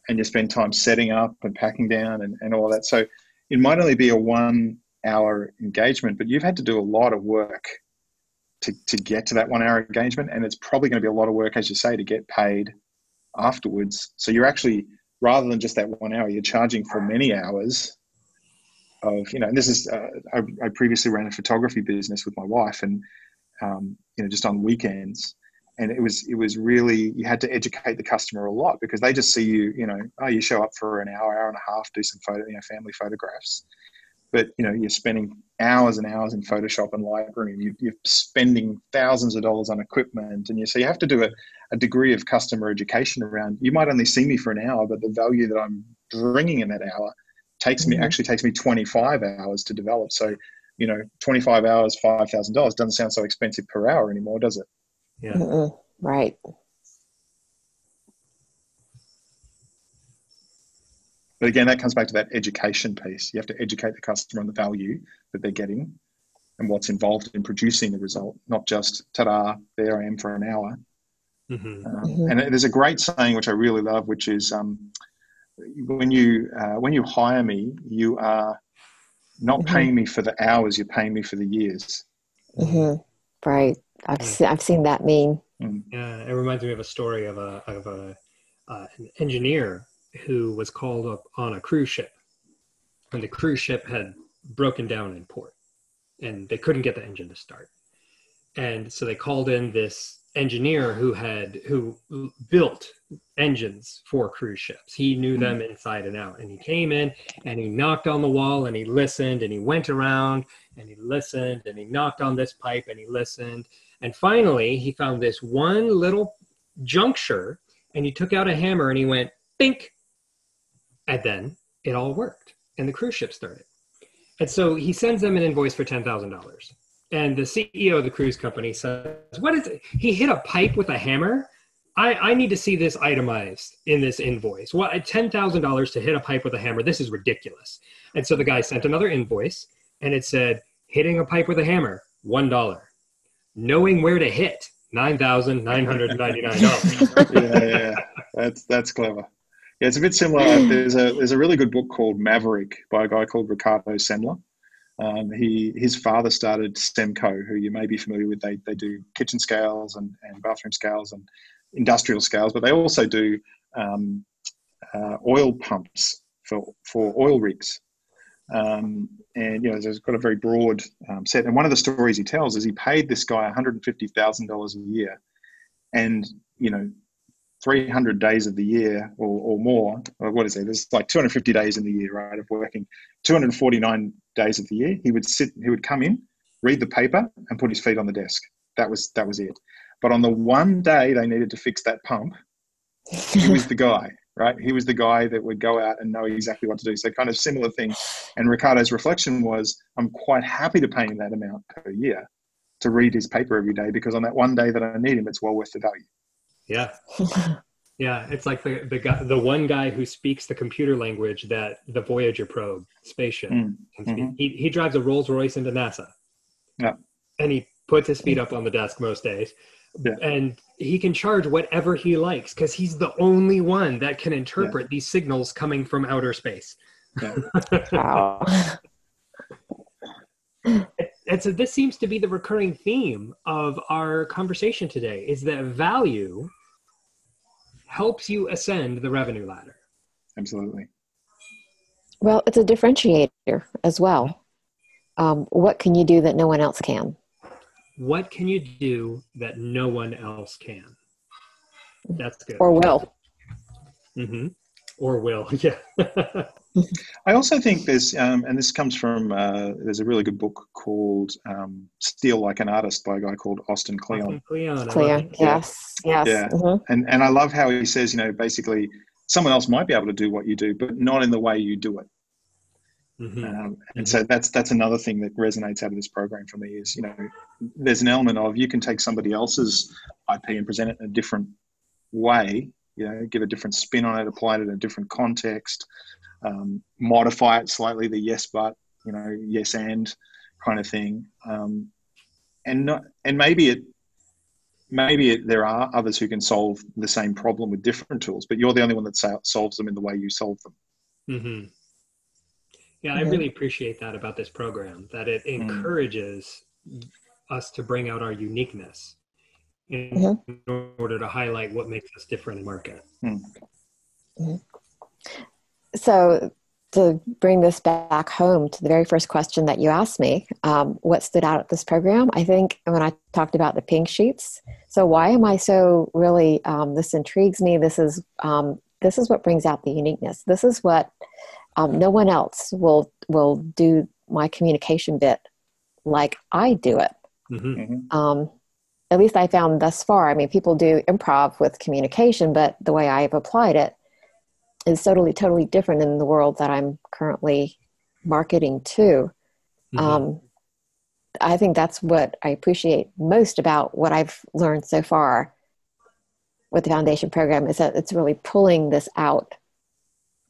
and you spend time setting up and packing down and all that. So it might only be a 1-hour engagement, but you've had to do a lot of work to get to that 1-hour engagement, and it's probably going to be a lot of work, as you say, to get paid afterwards. So you're actually, rather than just that 1 hour, you're charging for many hours of, and this is, I previously ran a photography business with my wife, and, just on weekends. And it was really, you had to educate the customer a lot, because they just see you, you show up for an hour and a half, do some family photographs. But, you're spending hours and hours in Photoshop and Lightroom. You're spending thousands of dollars on equipment. And so you have to do a degree of customer education around, you might only see me for an hour, but the value that I'm bringing in that hour takes me 25 hours to develop. So, 25 hours, $5,000 doesn't sound so expensive per hour anymore, does it? Yeah. Right. But again, that comes back to that education piece. You have to educate the customer on the value that they're getting and what's involved in producing the result, not just, ta-da, there I am for an hour. And there's a great saying, which I really love, which is, when you hire me, you are not paying me for the hours, you're paying me for the years. Right. I've seen that meme. Yeah, it reminds me of a story of an engineer who was called up on a cruise ship, and the cruise ship had broken down in port, and they couldn't get the engine to start. And so they called in this engineer who built engines for cruise ships. He knew them inside and out, and he came in and he knocked on the wall and he listened, and he went around and he listened, and he knocked on this pipe and he listened, and finally he found this one little juncture, and he took out a hammer and he went bink, and then it all worked and the cruise ship started. And so he sends them an invoice for $10,000. And the CEO of the cruise company says, what is it? He hit a pipe with a hammer. I need to see this itemized in this invoice. What, $10,000 to hit a pipe with a hammer? This is ridiculous. And so the guy sent another invoice, and it said, hitting a pipe with a hammer, $1. Knowing where to hit, $9,999. That's clever. Yeah, it's a bit similar. There's a really good book called Maverick by a guy called Ricardo Semler. His father started Semco, who you may be familiar with. They do kitchen scales and bathroom scales and industrial scales, but they also do oil pumps for oil rigs. And there's got a very broad set. And one of the stories he tells is he paid this guy $150,000 a year, and 300 days of the year or more. Or what is it? There's like 250 days in the year, right? Of working 249 days of the year. He would come in, read the paper, and put his feet on the desk. That was it. But on the one day they needed to fix that pump, he was the guy, right? He was the guy that would go out and know exactly what to do. So kind of similar thing. And Ricardo's reflection was, I'm quite happy to pay him that amount per year to read his paper every day, because on that one day that I need him, it's well worth the value. Yeah. Yeah. It's like the one guy who speaks the computer language that the Voyager probe spaceship can speak. He drives a Rolls Royce into NASA. Yeah. And he puts his feet up on the desk most days. Yeah. And he can charge whatever he likes because he's the only one that can interpret these signals coming from outer space. Yeah. Wow. And so this seems to be the recurring theme of our conversation today, is that value helps you ascend the revenue ladder. Absolutely. Well, it's a differentiator as well. What can you do that no one else can? What can you do that no one else can? That's good. Or will. Mm-hmm. Or will, yeah. I also think there's, and this comes from, there's a really good book called Steal Like an Artist by a guy called Austin Kleon. Kleon, yes. Yeah. Mm-hmm. And I love how he says, basically someone else might be able to do what you do, but not in the way you do it. Mm-hmm. And so that's another thing that resonates out of this program for me is, there's an element of you can take somebody else's IP and present it in a different way, give a different spin on it, apply it in a different context, modify it slightly, the yes, but, yes, and kind of thing. And maybe there are others who can solve the same problem with different tools, but you're the only one that solves them in the way you solve them. Mm-hmm. Yeah, I really appreciate that about this program, that it encourages us to bring out our uniqueness in order to highlight what makes us different in the market. Mm-hmm. So to bring this back home to the very first question that you asked me, what stood out at this program? I think when I talked about the pink sheets. So why am I so really, this intrigues me. This is what brings out the uniqueness. This is what no one else will do my communication bit like I do it. Mm-hmm. At least I found thus far. I mean, people do improv with communication, but the way I've applied it is totally different in the world that I'm currently marketing to. Mm-hmm. I think that's what I appreciate most about what I've learned so far with the foundation program, is that it's really pulling this out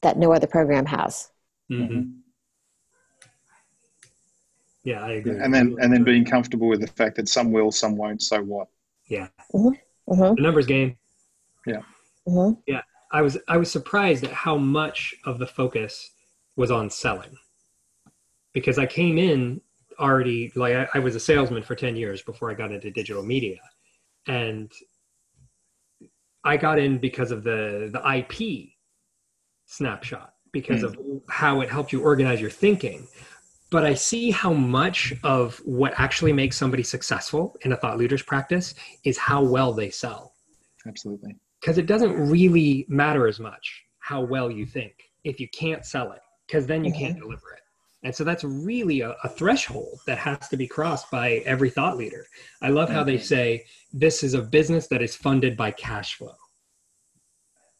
that no other program has. Mm-hmm. Yeah, I agree. And then being comfortable with the fact that some will, some won't, so what? Yeah. Mm-hmm. Mm-hmm. The numbers game. Yeah. Mm-hmm. Yeah. I was surprised at how much of the focus was on selling, because I came in already, like I was a salesman for 10 years before I got into digital media. And I got in because of the IP snapshot, because of how it helped you organize your thinking. But I see how much of what actually makes somebody successful in a thought leader's practice is how well they sell. Absolutely. Because it doesn't really matter as much how well you think if you can't sell it, because then you can't deliver it. And so that's really a threshold that has to be crossed by every thought leader. I love how they say, this is a business that is funded by cash flow.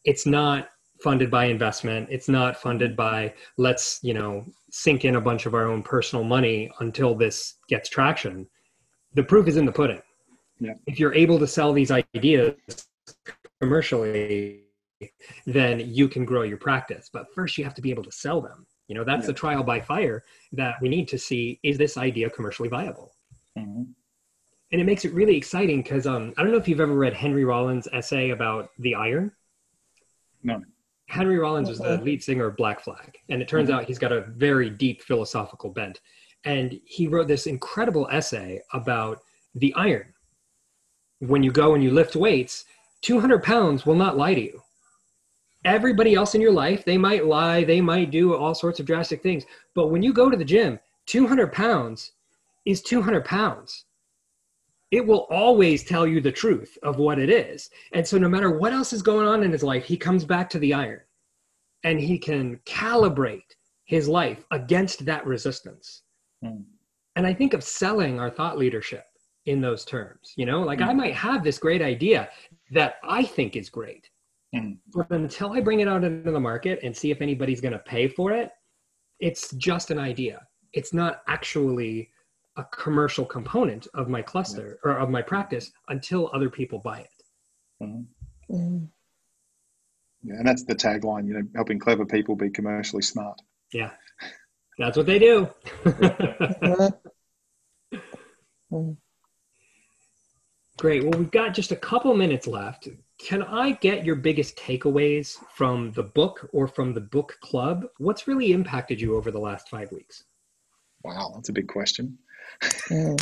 It's not funded by investment. It's not funded by, let's, sink in a bunch of our own personal money until this gets traction. the proof is in the pudding. Yeah. If you're able to sell these ideas commercially, then you can grow your practice. But first you have to be able to sell them. You know, that's the trial by fire that we need to see. Is this idea commercially viable? Mm-hmm. And it makes it really exciting because I don't know if you've ever read Henry Rollins' essay about the iron. No. Henry Rollins was the lead singer of Black Flag. And it turns out he's got a very deep philosophical bent. And he wrote this incredible essay about the iron. When you go and you lift weights, 200 pounds will not lie to you. Everybody else in your life, they might lie, they might do all sorts of drastic things. But when you go to the gym, 200 pounds is 200 pounds. It will always tell you the truth of what it is. And so no matter what else is going on in his life, he comes back to the iron and he can calibrate his life against that resistance. Mm. And I think of selling our thought leadership in those terms, you know, like I might have this great idea that I think is great, but until I bring it out into the market and see if anybody's going to pay for it, it's just an idea. It's not actually a commercial component of my cluster or of my practice until other people buy it. Mm-hmm. Mm. Yeah, and that's the tagline, you know, helping clever people be commercially smart. Yeah, that's what they do. Great. Well, we've got just a couple minutes left. Can I get your biggest takeaways from the book or from the book club? What's really impacted you over the last 5 weeks? Wow, that's a big question. You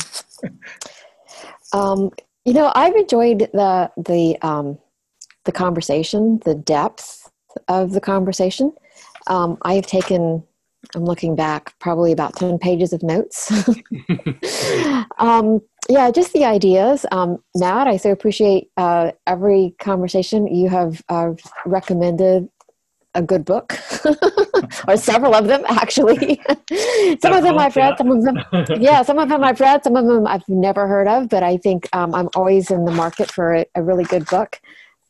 know, I've enjoyed the conversation, the depth of the conversation. I've taken, I'm looking back, probably about 10 pages of notes. Yeah, just the ideas. Matt, I so appreciate every conversation. You have recommended a good book, or several of them, actually. Some of them I've read, some of them I've read, some of them I've never heard of, but I think I'm always in the market for a really good book.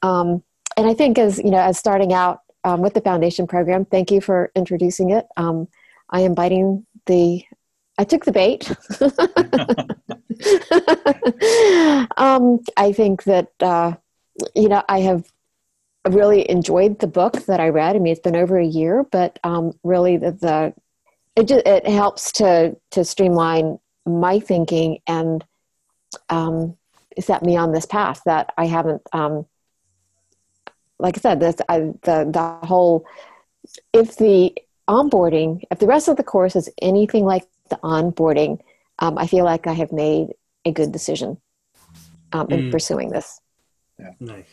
And I think as starting out with the foundation program, thank you for introducing it. I am I took the bait. I think that, I have really enjoyed the book that I read. I mean, it's been over a year, but really it helps to streamline my thinking and set me on this path that I haven't, like I said, the whole, if the rest of the course is anything like the onboarding, I feel like I have made a good decision in pursuing this. Yeah. Nice.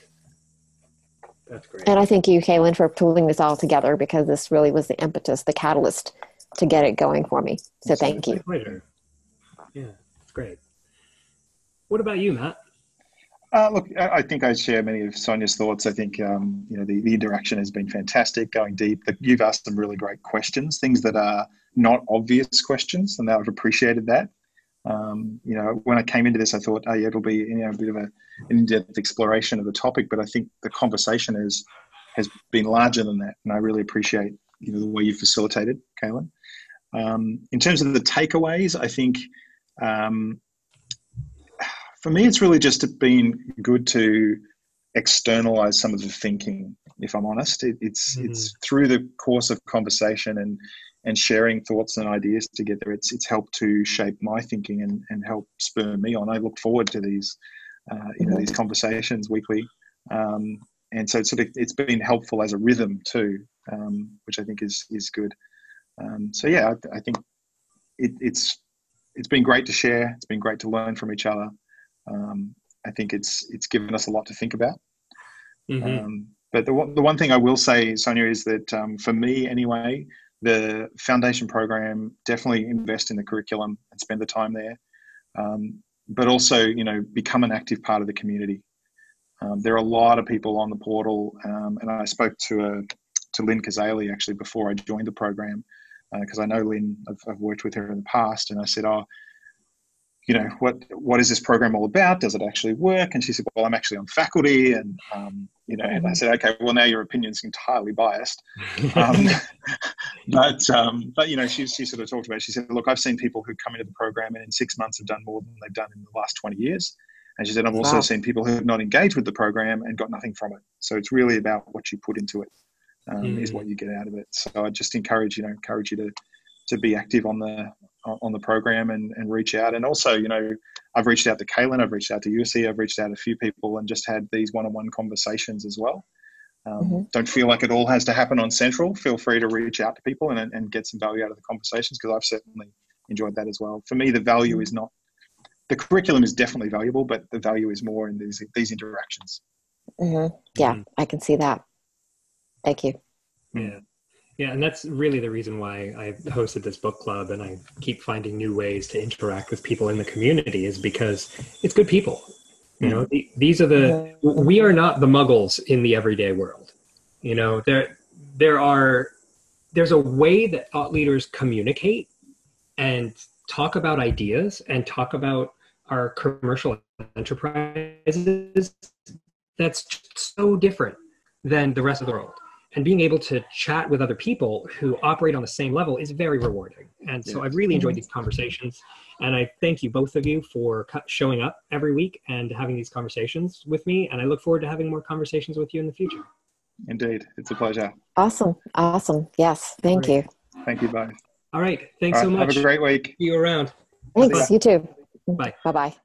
That's great. And I thank you, Caelan, for pulling this all together, because this really was the impetus, the catalyst to get it going for me. So thank you. My pleasure. Yeah, it's great. What about you, Matt? Look, I think I share many of Sonia's thoughts. I think, the interaction has been fantastic, going deep. You've asked some really great questions, things that are not obvious questions, and I've appreciated that. When I came into this, I thought, it'll be a bit of an in-depth exploration of the topic, but I think the conversation has been larger than that, and I really appreciate the way you facilitated, Caelan. In terms of the takeaways, I think for me, it's really just been good to externalize some of the thinking. If I'm honest, it's through the course of conversation and sharing thoughts and ideas together, it's helped to shape my thinking and help spur me on. I look forward to these, these conversations weekly, and so it's been helpful as a rhythm too, which I think is good. I think it's been great to share. It's been great to learn from each other. I think it's given us a lot to think about. But the one thing I will say, Sonia, is that for me anyway, the foundation program, definitely invest in the curriculum and spend the time there. But also, become an active part of the community. There are a lot of people on the portal, and I spoke to Lynn Caelan actually before I joined the program, because I know Lynn, I've worked with her in the past, and I said, what is this program all about? Does it actually work? And she said, well, I'm actually on faculty, and you know, and I said, okay, well, now your opinion's entirely biased. Um, but you know, she sort of talked about it. She said, look, I've seen people who come into the program and in 6 months have done more than they've done in the last 20 years. And she said, I've also seen people who have not engaged with the program and got nothing from it. So it's really about what you put into it, is what you get out of it. So I just encourage you to be active on the program and reach out. And also, you know, I've reached out to Caelan, I've reached out to UC, I've reached out to a few people and just had these one-on-one conversations as well. Don't feel like it all has to happen on Central. Feel free to reach out to people and get some value out of the conversations, because I've certainly enjoyed that as well. For me, the value is not, the curriculum is definitely valuable, but the value is more in these interactions. Yeah, I can see that. Thank you. Yeah, and that's really the reason why I hosted this book club, and I keep finding new ways to interact with people in the community, is because it's good people. You know, these are we are not the muggles in the everyday world. You know, there's a way that thought leaders communicate and talk about ideas and talk about our commercial enterprises that's so different than the rest of the world. And being able to chat with other people who operate on the same level is very rewarding. And so I've really enjoyed these conversations. And I thank you, both of you, for showing up every week and having these conversations with me. And I look forward to having more conversations with you in the future. Indeed. It's a pleasure. Awesome. Yes. Thank you. Thank you both. All right. Thanks so much. Have a great week. See you around. Thanks. You too. Bye. Bye-bye.